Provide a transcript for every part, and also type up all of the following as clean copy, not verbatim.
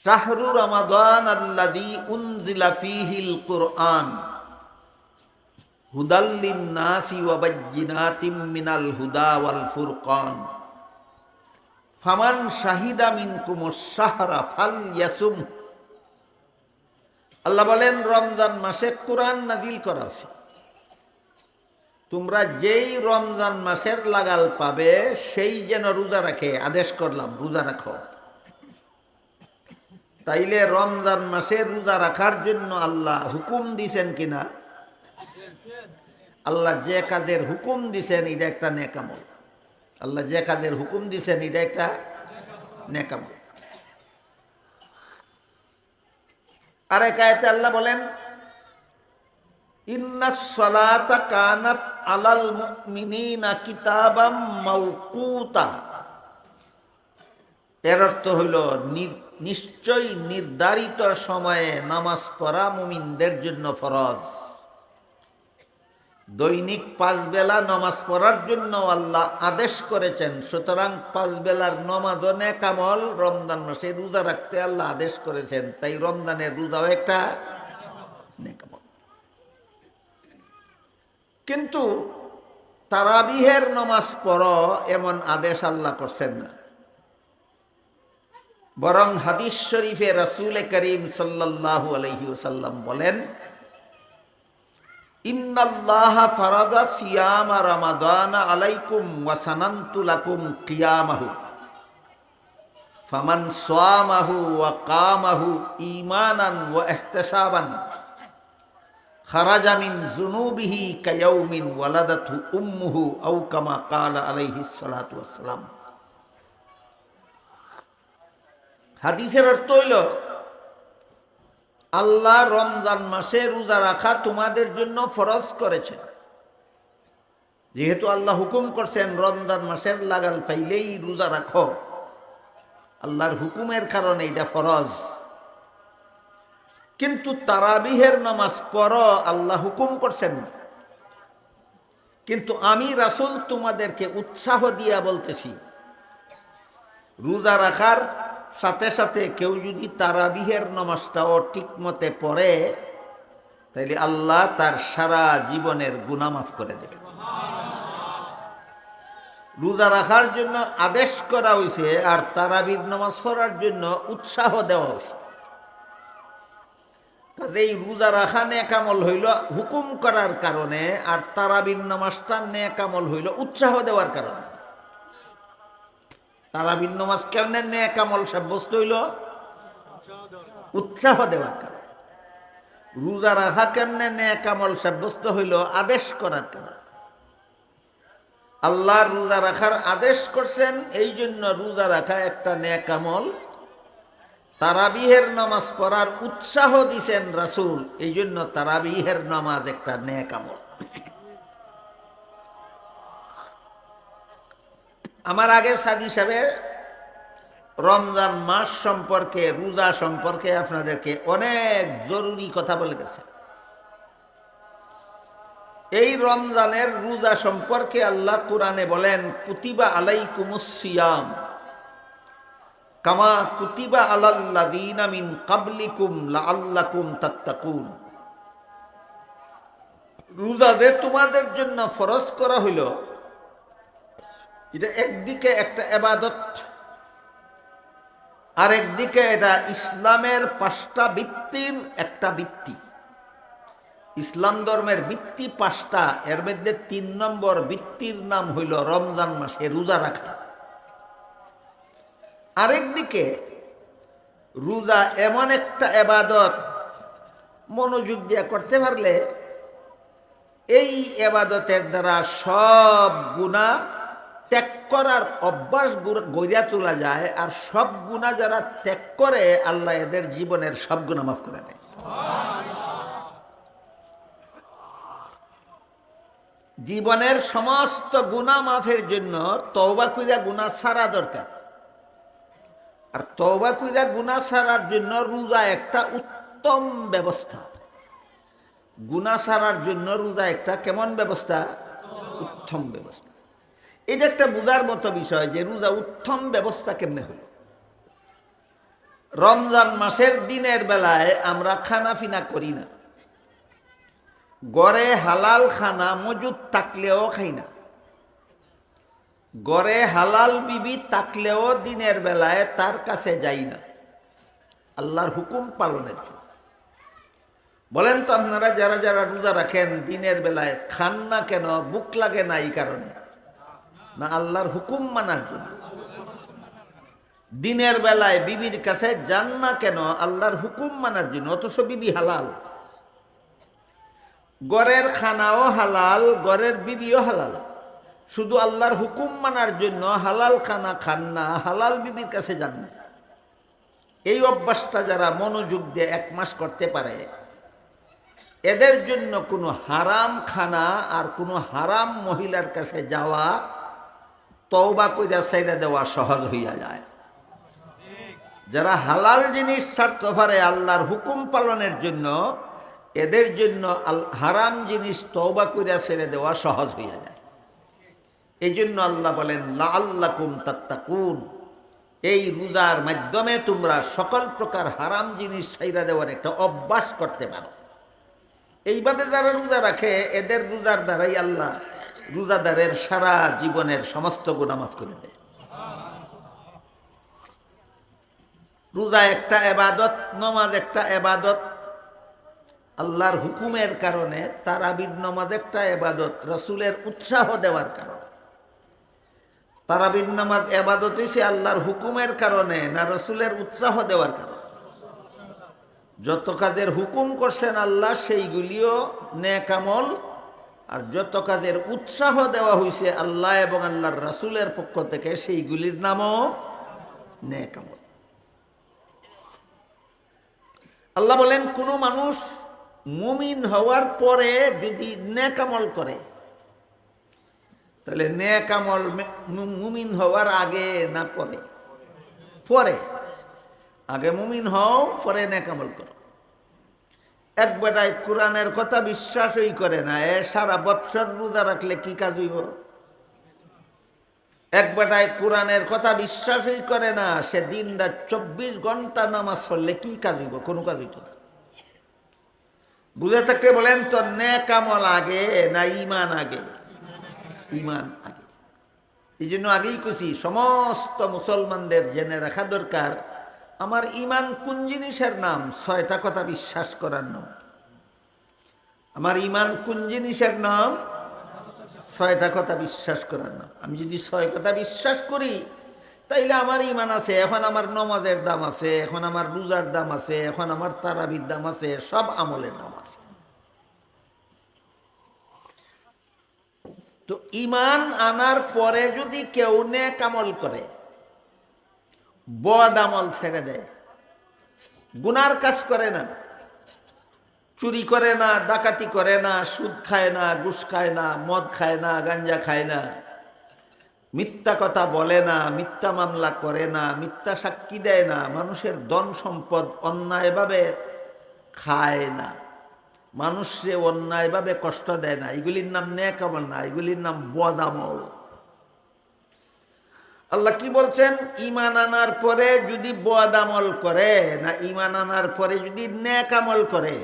শাহরু রমাদান আল্লাযী উনজিলা ফীহিল কুরআন হুদাল লিন-নাসি ওয়া বায়্যিনাতিম মিনাল হুদা ওয়াল ফুরকান ফামান শাহিদা মিনকুমুশ শাহরা ফালইয়াসুম। আল্লাহ বলেন, রমজান মাসে কোরআন নাজিল করা হয়েছে। তোমরা যেই রমজান মাসের লাগাল পাবে সেই যেন রোজা রাখে। আদেশ করলাম, রোজা রাখো। তাইলে রমজান মাসে রোজা রাখার জন্য আল্লাহ হুকুম দিছেন কিনা? আল্লাহ যে কাজের হুকুম দিছেন এটা একটা নেক আমল। আল্লাহ যে কাজের হুকুম দিছেন এটা একটা নেক আমল। আরেক আয়াতে আল্লাহ বলেন, ইন্নাস সালাতা কানাত আলাল মুমিনিনা কিতাবাম মাওকুতা। এর অর্থ হইল নিশ্চয়ই নির্ধারিত সময়ে নামাজ পড়া মুমিনদের জন্য ফরজ। দৈনিক 5 বেলা নামাজ পড়ার জন্য আল্লাহ আদেশ করেছেন। সুতরাং 5 বেলার নামাজ ও নেক আমল। রমজান মাসে রোজা রাখতে আল্লাহ আদেশ করেছেন, তাই রমজানের রোজাও একটা নেক আমল। কিন্তু তারাবিহের নামাজ পড়ো এমন আদেশ আল্লাহ করছেন না। বরং হাদিস শরীফে রাসূল করিম সাল্লাল্লাহু আলাইহি ওয়াসাল্লাম বলেন, ইন্নাল্লাহা ফারাদা সিয়ামা রমাদানা আলাইকুম ওয়া সানানতু লাকুম কিয়ামাহু ফামান সামাহু ওয়া কামাহু ঈমানান ওয়া ইহতিসাবান খারাজা মিন যুনুবিহি কায়াউমিন ওয়ালাদাতহু উম্মুহু আও কামা ক্বালা আলাইহিস সালাতু ওয়াস সালাম। হাদিসের অর্থ হইল, আল্লাহ রমজান মাসে রোজা রাখা তোমাদের জন্য ফরজ করেছেন। যেহেতু আল্লাহ হুকুম করছেন রমজান মাসের লাগাল ফাইলেই রোজা রাখো, আল্লাহর হুকুমের কারণে এটা ফরজ। কিন্তু তারাবিহের নামাজ পড়ো আল্লাহ হুকুম করছেন না। কিন্তু আমি রাসূল তোমাদেরকে উৎসাহ দিয়া বলতেছি, রোজা রাখার সাথে সাথে কেউ যদি তারাবিহের নামাজটাও ঠিকমতে পড়ে তাইলে আল্লাহ তার সারা জীবনের গুনাহ মাফ করে দেবে। রোজা রাখার জন্য আদেশ করা হয়েছে, আর তারাবির নামাজ পড়ার জন্য উৎসাহ দেওয়া হয়েছে। কাজেই রোজা রাখা নেক আমল হইল হুকুম করার কারণে, আর তারাবির নামাজটা নেক আমল হইল উৎসাহ দেওয়ার কারণে। তারাবির নামাজ কেমনে নেক আমল সাব্যস্ত হইল? উৎসাহ দেওয়ার কারণে। রোজা রাখা কেমনে নেক আমল সাব্যস্ত হইল? আদেশ করার কারণে। আল্লাহ রোজা রাখার আদেশ করছেন, এই জন্য রোজা রাখা একটা নেক আমল। তারাবিহের নামাজ পড়ার উৎসাহ দিছেন রাসূল, এই জন্য তারাবিহের নামাজ একটা নেক আমল। আমার আগে সাদি সাহেব রমজান মাস সম্পর্কে, রোজা সম্পর্কে আপনাদেরকে অনেক জরুরি কথা বলে গেছে। এই রমজানের রোজা সম্পর্কে আল্লাহ কুরআনে বলেন, কুতিবা আলাইকুমুস সিয়াম কামা কুতিবা আলাল্লাযীনা মিন ক্বাবলিকুম লাআল্লাকুম তাত্তাকুন। রোজা যে তোমাদের জন্য ফরজ করা হইল, এটা একদিকে একটা ইবাদত, আর একদিকে এটা ইসলামের 5টা ভিত্তির একটা ভিত্তি। ইসলাম ধর্মের ভিত্তি 5টা, এর মধ্যে 3 নম্বর ভিত্তির নাম হইল রমজান মাসে রোজা রাখা। আরেকদিকে রোজা এমন একটা ইবাদত, মনোযোগ দিয়ে করতে পারলে এই ইবাদতের দ্বারা সব গুনাহ ত্যাগ করার অভ্যাস গড়িয়া তোলা যায়। আর সব গুনাহ যারা ত্যাগ করে আল্লাহ এদের জীবনের সব গুনাহ মাফ করে দেয়। জীবনের সমস্ত গুনাহ মাফের জন্য তওবা কইরা গুনাহ ছাড়া দরকার। আর তওবা কইরা গুনাহ ছাড়ার জন্য রোজা একটা উত্তম ব্যবস্থা। গুনাহ ছাড়ার জন্য রোজা একটা কেমন ব্যবস্থা? উত্তম ব্যবস্থা। এটা একটা বোঝার মতো বিষয় যে রোজা উত্তম ব্যবস্থা কেমনে হলো। রমজান মাসের দিনের বেলায় আমরা খানাফিনা করি না, গড়ে হালাল খানা মজুদ থাকলেও খাই না, গড়ে হালাল বিবি থাকলেও দিনের বেলায় তার কাছে যাই না আল্লাহর হুকুম পালনের জন্য। বলেন তো আপনারা যারা যারা রোজা রাখেন দিনের বেলায় খান না কেন? বুক লাগে না এই কারণে, না আল্লাহর হুকুম মানার জন্য? দিনের বেলায় বিবির কাছে যান না কেন? আল্লাহর হুকুম মানার জন্য, অথচ বিবি হালাল। গড়ের খানাও হালাল, গড়ের বিবিও হালাল, শুধু আল্লাহর হুকুম মানার জন্য হালাল খানা খান না, হালাল বিবির কাছে যান না। এই অভ্যাসটা যারা মনোযোগ দিয়ে 1 মাস করতে পারে, এদের জন্য কোনো হারাম খানা আর কোনো হারাম মহিলার কাছে যাওয়া তওবা কইরা ছাইরা দেওয়া সহজ হইয়া যায়। যারা হালাল জিনিস ছাড়তে পারে আল্লাহর হুকুম পালনের জন্য, এদের জন্য হারাম জিনিস তওবা কইরা ছেড়ে দেওয়া সহজ হইয়া যায়। এই জন্য আল্লাহ বলেন লাআল্লাকুম তাত্তাকুন, এই রোজার মাধ্যমে তোমরা সকল প্রকার হারাম জিনিস ছাইরা দেওয়ার একটা অভ্যাস করতে পারো। এইভাবে যারা রোজা রাখে, এদের রোজার দ্বারাই আল্লাহ রোজাদারের সারা জীবনের সমস্ত গুনাহ মাফ করে দেয়। রোজা একটা ইবাদত, নামাজ একটা ইবাদত, আল্লাহর হুকুমের কারণে। তারাবির নামাজ একটা ইবাদত, রাসূলের উৎসাহ দেওয়ার কারণে। তারাবির নামাজ ইবাদত হইছে আল্লাহর হুকুমের কারণে, না রাসূলের উৎসাহ দেওয়ার কারণে। যত কাজের হুকুম করছেন আল্লাহ সেইগুলিও নেক আমল, আর যত কাজের উৎসাহ দেওয়া হয়েছে আল্লাহ এবং আল্লাহর রাসূলের পক্ষ থেকে সেইগুলির নামও নেক আমল। আল্লাহ বলেন কোনো মানুষ মুমিন হওয়ার পরে যদি নেক আমল করে, তাহলে নেক আমল মুমিন হওয়ার আগে না পরে? পরে। আগে মুমিন হও, পরে নেক আমল করো। এক বেটায় কোরআনের কথা বিশ্বাসই করে না, সারা বৎসর রোজা রাখলে কি কাজ হইব? এক বেটায় কোরআনের কথা বিশ্বাসই করে না, সে দিন রাত 24 ঘন্টা নামাজ পড়লে কি কাজ হইব? কোনো কাজ হইত না। বুঝে থাকতে বলেন তো, নেক আমল আগে না ঈমান আগে? ঈমান আগে। এই জন্য আগেই কইছি, সমস্ত মুসলমানদের জেনে রাখা দরকার আমার ঈমান কোন জিনিসের নাম? 6টা কথা বিশ্বাস করার নাম। আমার ঈমান কোন জিনিসের নাম? 6টা কথা বিশ্বাস করার নাম। আমি যদি 6 কথা বিশ্বাস করি, তাইলে আমার ঈমান আছে। এখন আমার নমাজের দাম আছে, এখন আমার রোজার দাম আছে, এখন আমার তারাবির দাম আছে, সব আমলের দাম আছে। তো ঈমান আনার পরে যদি কেউ নেক আমল করে, বদ আমল ছেড়ে দেয়, গুনার কাজ করে না, চুরি করে না, ডাকাতি করে না, সুদ খায় না, ঘুষ খায় না, মদ খায় না, গাঞ্জা খায় না, মিথ্যা কথা বলে না, মিথ্যা মামলা করে না, মিথ্যা সাক্ষী দেয় না, মানুষের ধন সম্পদ অন্যায়ভাবে খায় না, মানুষে অন্যায়ভাবে কষ্ট দেয় না, এগুলির নাম নেক আমল না, এগুলির নাম বদ আমল। আল্লাহ কি বলছেন? ঈমান আনার পরে যদি বদ আমল করে, না ঈমান আনার পরে যদি নেক আমল করে?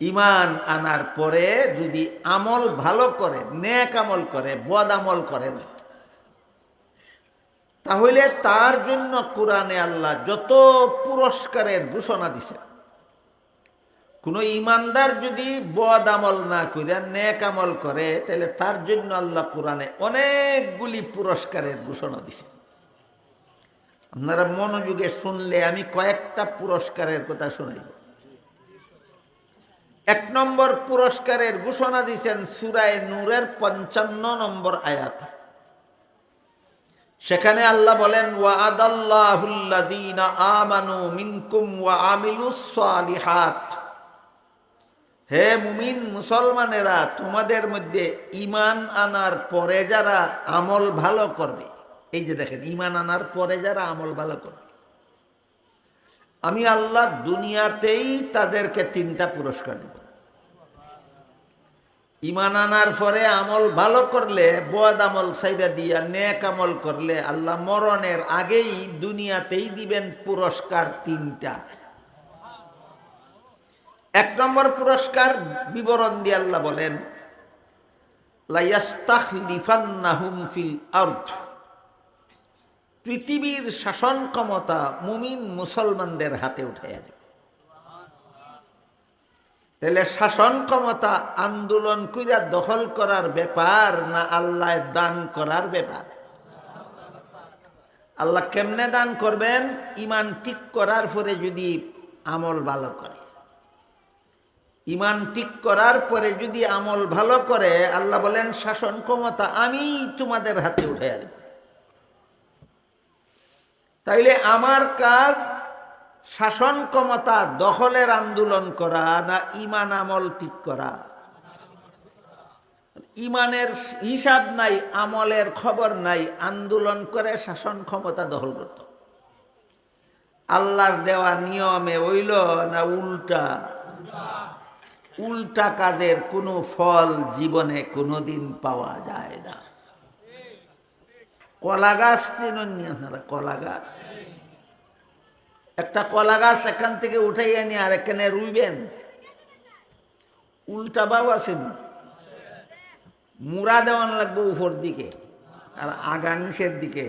ঈমান আনার পরে যদি আমল ভালো করে, নেক আমল করে, বদ আমল করে না, তাহলে তার জন্য কোরআনে আল্লাহ যত পুরস্কারের ঘোষণা দিছে। কোন ঈমানদার যদি বদ আমল না করে নেক আমল করে, তাহলে তার জন্য আল্লাহ কোরআনে অনেকগুলি পুরস্কারের ঘোষণা দিছে। আপনারা মনোযোগে শুনলে আমি কয়েকটা পুরস্কারের কথা শোনাইব। 1 নম্বর পুরস্কারের ঘোষণা দিয়েছেন সূরা নূরের 55 নম্বর আয়াত। সেখানে আল্লাহ বলেন ওয়া'আদাল্লাহুল্লাযীনা আমানু মিনকুম ওয়া আমিলুস সালিহাত, হে মুমিন মুসলমানেরা, তোমাদের মধ্যে ঈমান আনার পরে যারা আমল ভালো করবে, এই যে দেখেন, ঈমান আনার পরে যারা আমল ভালো করবে, আমি আল্লাহ দুনিয়াতেই তাদেরকে 3টা পুরস্কার দেব। ইমান আনার পরে আমল ভালো করলে, বদ আমল সাইডা দিয়া নেক আমল করলে আল্লাহ মরণের আগেই দুনিয়াতেই দিবেন পুরস্কার তিনটা। এক নম্বর পুরস্কার বিবরণ দিয়ে আল্লাহ বলেন, লায়াস্তাখলিফান্নাহুম ফিল আরদ, পৃথিবীর শাসন ক্ষমতা মুমিন মুসলমানদের হাতে উঠাইয়া দেবে। তাহলে শাসন ক্ষমতা আন্দোলন কইরা দখল করার ব্যাপার না আল্লাহ দান করার ব্যাপার? আল্লাহ কেমনে দান করবেন? ইমান ঠিক করার পরে যদি আমল ভালো করে, ইমান ঠিক করার পরে যদি আমল ভালো করে, আল্লাহ বলেন শাসন ক্ষমতা আমি তোমাদের হাতে উঠাইয়া দেব। তাইলে আমার কাজ শাসন ক্ষমতা দখলের আন্দোলন করা না ইমান আমল ঠিক করা? ইমানের হিসাব নাই, আমলের খবর নাই, আন্দোলন করে শাসন ক্ষমতা দখল করত। আল্লাহর দেওয়া নিয়মে হইল না উল্টা? উল্টা কাজের কোনো ফল জীবনে কোনোদিন পাওয়া যায় না। কলা গাছ চিনুন নি আপনারা? কলা গাছ, একটা কলা গাছ এখান থেকে উঠাইয়া নিয়ে আর এখানে রুইবেন, উল্টা বাউ আসেন, মুড়া দেওয়ান লাগবে উপর দিকে আর আগা নিচের দিকে,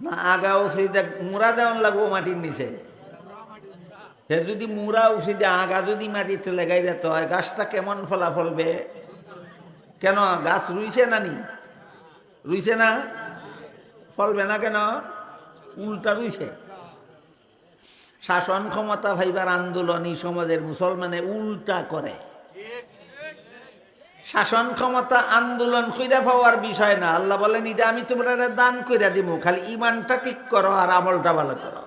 না আগা উফরি মুড়া দেওয়ান লাগবো মাটির নিচে। সে যদি মুড়া উফরি দিয়ে আগা যদি মাটিতে লেগাই যেত হয়, গাছটা কেমন ফলা ফলবে? কেন গাছ রুইছে না? নি রুইছে না? ফলবে না কেন? উল্টা রুইছে। শাসন ক্ষমতা ভাইবার আন্দোলনই সমাজের মুসলমানে উল্টা করে। শাসন ক্ষমতা আন্দোলন কইরা পাওয়ার বিষয় না। আল্লাহ বলেন এটা আমি তোমরা দান কইরা দিব, খালি ইমানটা ঠিক করো আর আমলটা ভালো করো।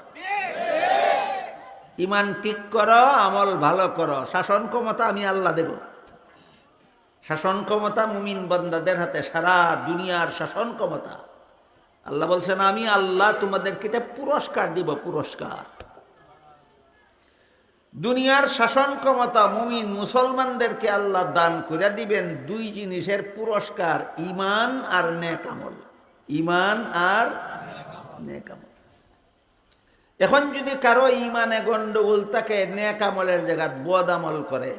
ইমান ঠিক করো, আমল ভালো করো, শাসন ক্ষমতা আমি আল্লাহ দেব। শাসন ক্ষমতা মুমিন বান্দাদের হাতে, সারা দুনিয়ার শাসন ক্ষমতা। আল্লাহ বলছেন আমি আল্লাহ তোমাদেরকে এটা পুরস্কার দিব, পুরস্কার। দুনিয়ার শাসন ক্ষমতা মুমিন মুসলমানদেরকে আল্লাহ দান করে দিবেন দুই জিনিসের পুরস্কার, ইমান আর নেক আমল। ইমান আর নেক আমল। এখন যদি কারো ইমানে গন্ডগোল থাকে, নেক আমলের জায়গায় বদ আমল করে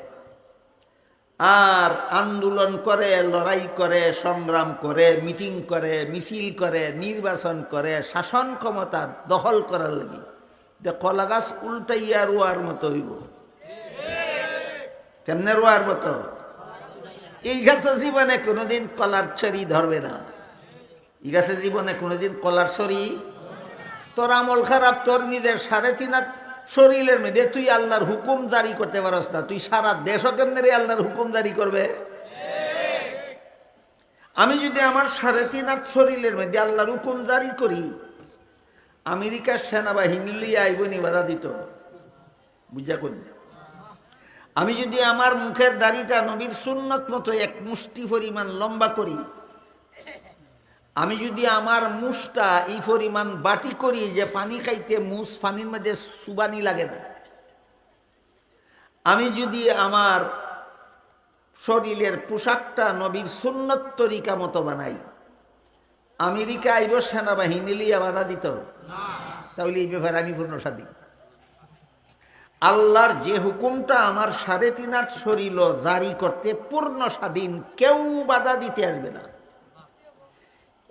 আর আন্দোলন করে, লড়াই করে, সংগ্রাম করে, মিটিং করে, মিছিল করে, নির্বাচন করে, শাসন ক্ষমতা দখল করার লাগি, কলা গাছ উল্টাইয়া রোয়ার মতো হইব। কেমনে রোয়ার মতো? এই গাছে জীবনে কোনোদিন কলার ছড়ি ধরবে না। এই গাছে জীবনে কোনোদিন কলার ছড়ি। তোর আমল খারাপ, তোর নিজের 3.5 শরীরের মধ্যে তুই আল্লাহর হুকুম জারি করতে পারস না, তুই সারা দেশও কেমনে আল্লাহর হুকুম জারি করবে? আমি যদি আমার 3.5 শরীরের মধ্যে আল্লাহর হুকুম জারি করি, আমেরিকার সেনাবাহিনী লিয়ে আইবনি বাধা দিত, বুঝা করি। আমি যদি আমার মুখের দাড়িটা নবীর সুন্নত মতো এক মুষ্টি পরিমাণ লম্বা করি, আমি যদি আমার মুসটা এই পরিমাণ বাটি করি যে পানি খাইতে মুস পানির মধ্যে সুবানি লাগে না, আমি যদি আমার শরীরের পোশাকটা নবীর সুন্নত তরিকা মতো বানাই, আমেরিকা আইব সেনাবাহিনী লিয়া বাধা দিত? তাহলে এই ব্যাপারে আমি পূর্ণ স্বাধীন। আল্লাহর যে হুকুমটা আমার 3.5 শরীর জারি করতে পূর্ণ স্বাধীন, কেউ বাধা দিতে আসবে না।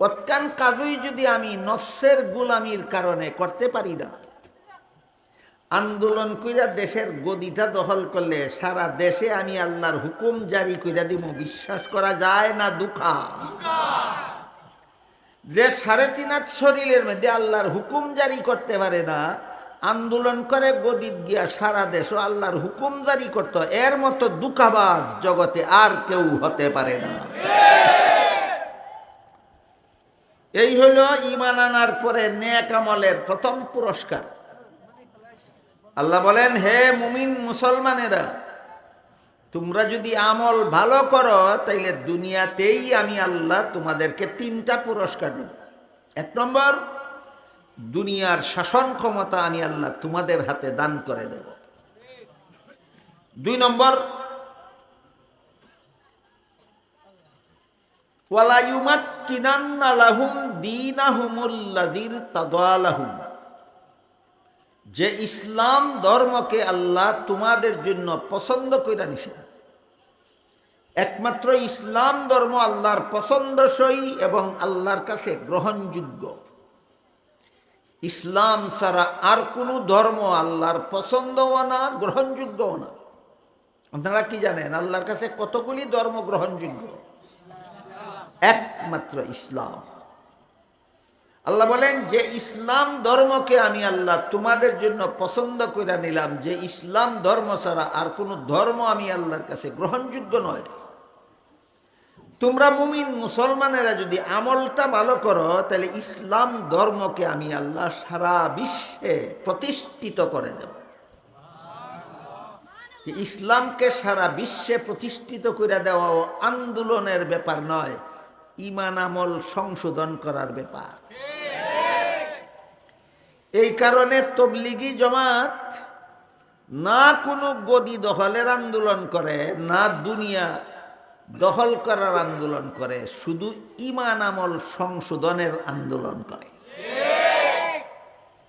অতকান কাজই যদি আমি নফসের গুলামির কারণে করতে পারি না, আন্দোলন কইরা দেশের গদিটা দখল করলে সারা দেশে আমি আল্লাহর হুকুম জারি কইরা দিব, বিশ্বাস করা যায় না? দুঃখা যে 3.5 শরীরের মধ্যে আল্লাহর হুকুম জারি করতে পারে না, আন্দোলন করে গদিত গিয়া সারা দেশও আল্লাহর হুকুম জারি করত, এর মতো দুঃখাবাজ জগতে আর কেউ হতে পারে না। এই হলো ঈমান আনার পরে নেক আমলের প্রথম পুরস্কার। আল্লাহ বলেন, হে মুমিন মুসলমানেরা, তোমরা যদি আমল ভালো করো তাইলে দুনিয়াতেই আমি আল্লাহ তোমাদেরকে 3টা পুরস্কার দেব। 1 নম্বর, দুনিয়ার শাসন ক্ষমতা আমি আল্লাহ তোমাদের হাতে দান করে দেব। 2 নম্বর, ওয়ালা ইউমাক্কিনান্না লাহুম দীনাহুমুল্লাযী ইরতাদা লাহুম, যে ইসলাম ধর্মকে আল্লাহ তোমাদের জন্য পছন্দ কইরা নিছেন। একমাত্র ইসলাম ধর্ম আল্লাহর পছন্দসই এবং আল্লাহর কাছে গ্রহণযোগ্য। ইসলাম ছাড়া আর কোনো ধর্ম আল্লাহর পছন্দও না, গ্রহণযোগ্যও না। আপনারা কি জানেন আল্লাহর কাছে কতগুলি ধর্ম গ্রহণযোগ্য? একমাত্র ইসলাম। আল্লাহ বলেন যে ইসলাম ধর্মকে আমি আল্লাহ তোমাদের জন্য পছন্দ করে নিলাম, যে ইসলাম ধর্ম ছাড়া আর কোনো ধর্ম আমি আল্লাহর কাছে গ্রহণযোগ্য নয়। তোমরা মুমিন মুসলমানেরা যদি আমলটা ভালো করো, তাহলে ইসলাম ধর্মকে আমি আল্লাহ সারা বিশ্বে প্রতিষ্ঠিত করে দেব। ইসলামকে সারা বিশ্বে প্রতিষ্ঠিত করে দেওয়া আন্দোলনের ব্যাপার নয়, ঈমান আমল সংশোধন করার ব্যাপার। এই কারণে তবলিগি জমাত না কোনো গদি দখলের আন্দোলন করে, না দুনিয়া দখল করার আন্দোলন করে, শুধু ঈমান আমল সংশোধনের আন্দোলন করে।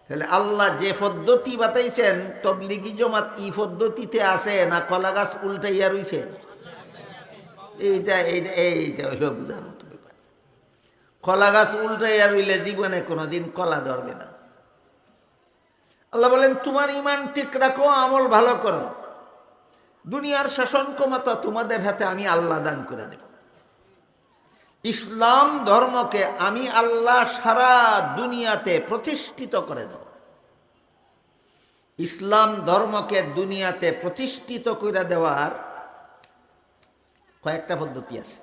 তাহলে আল্লাহ যে পদ্ধতি বাতাইছেন, তবলিগি জমাত ই পদ্ধতিতে আছে না কলা গাছ উল্টাইয়া রইছে? এইটা এইটা এইটা হইল বুঝার মতো ব্যাপার। কলা গাছ উল্টাইয়া রইলে জীবনে কোনোদিন কলা ধরবে না। আল্লাহ বলেন তোমার ঈমান ঠিক রাখো, আমল ভালো করো, দুনিয়ার শাসন ক্ষমতা তোমাদের হাতে আমি আল্লাহ দান করে দেব। ইসলাম ধর্মকে আমি আল্লাহ সারা দুনিয়াতে প্রতিষ্ঠিত করে দেব। ইসলাম ধর্মকে দুনিয়াতে প্রতিষ্ঠিত করে দেওয়ার কয়েকটা পদ্ধতি আছে,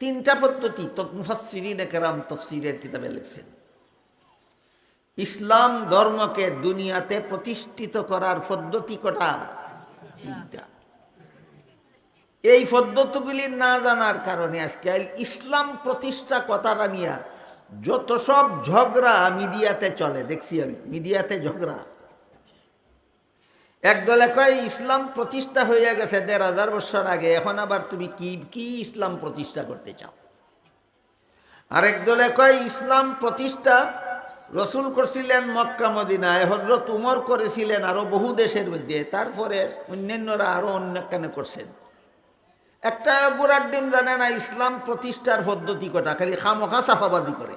3টা পদ্ধতি মুফাসসিরিনে কেরাম তাফসীরের কিতাবে লিখছেন। ইসলাম ধর্মকে দুনিয়াতে প্রতিষ্ঠিত করার পদ্ধতি কটা? 3টা। এই পদ্ধতিগুলি না জানার কারণে আজকে ইসলাম প্রতিষ্ঠা কথাটা নিয়ে যত সব ঝগড়া মিডিয়াতে চলে, দেখছি আমি মিডিয়াতে ঝগড়া। একদলে কয় ইসলাম প্রতিষ্ঠা হয়ে গেছে 1500 বছর আগে, এখন আবার তুমি কি ইসলাম প্রতিষ্ঠা করতে চাও? আরেক দলে কয় ইসলাম প্রতিষ্ঠা রসুল করছিলেন মক্কা মদিনায়, হযরত উমর করেছিলেন আরো বহু দেশের মধ্যে, তারপরে অন্যান্যরা আরো অন্যখানে করছেন। একটা বুড়ার ডিম জানে না ইসলাম প্রতিষ্ঠার পদ্ধতি কটা, খালি খামোখা সাফাবাজি করে।